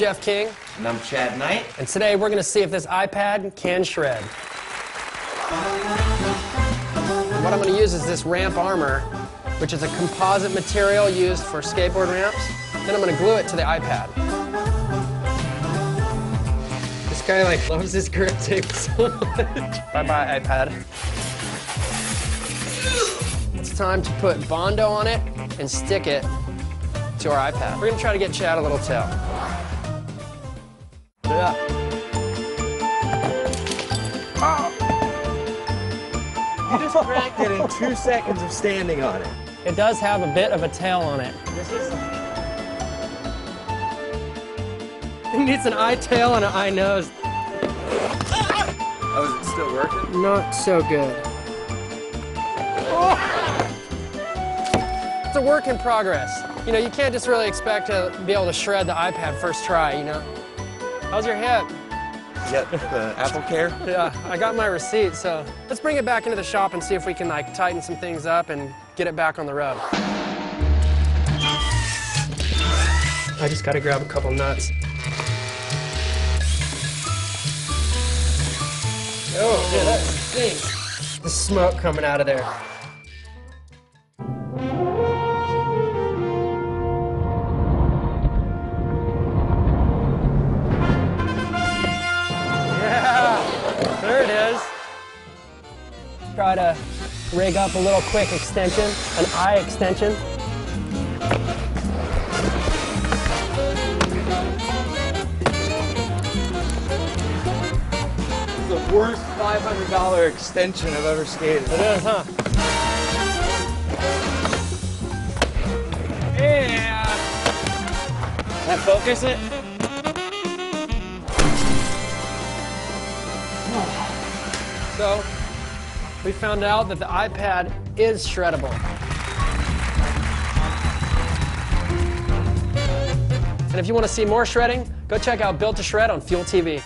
Jeff King. And I'm Chad Knight. And today we're going to see if this iPad can shred. And what I'm going to use is this ramp armor, which is a composite material used for skateboard ramps. Then I'm going to glue it to the iPad. This guy loves his grip tape so much. Bye-bye, iPad. It's time to put Bondo on it and stick it to our iPad. We're going to try to get Chad a little tail. Yeah. Oh. You just cracked it in 2 seconds of standing on it. It does have a bit of a tail on it. It needs an eye tail and an eye nose. Oh, is it still working? Not so good. Oh. It's a work in progress. You know, you can't just really expect to be able to shred the iPad first try, you know? How's your hip? You got the Apple Care? Yeah, I got my receipt, so let's bring it back into the shop and see if we can tighten some things up and get it back on the road. I just gotta grab a couple nuts. Oh, yeah, that stinks. The smoke coming out of there. There it is. Try to rig up a little quick extension, an eye extension. This is the worst $500 extension I've ever skated. It is, huh? Yeah. Can I focus it? So, we found out that the iPad is shreddable. And if you want to see more shredding, go check out Built to Shred on Fuel TV.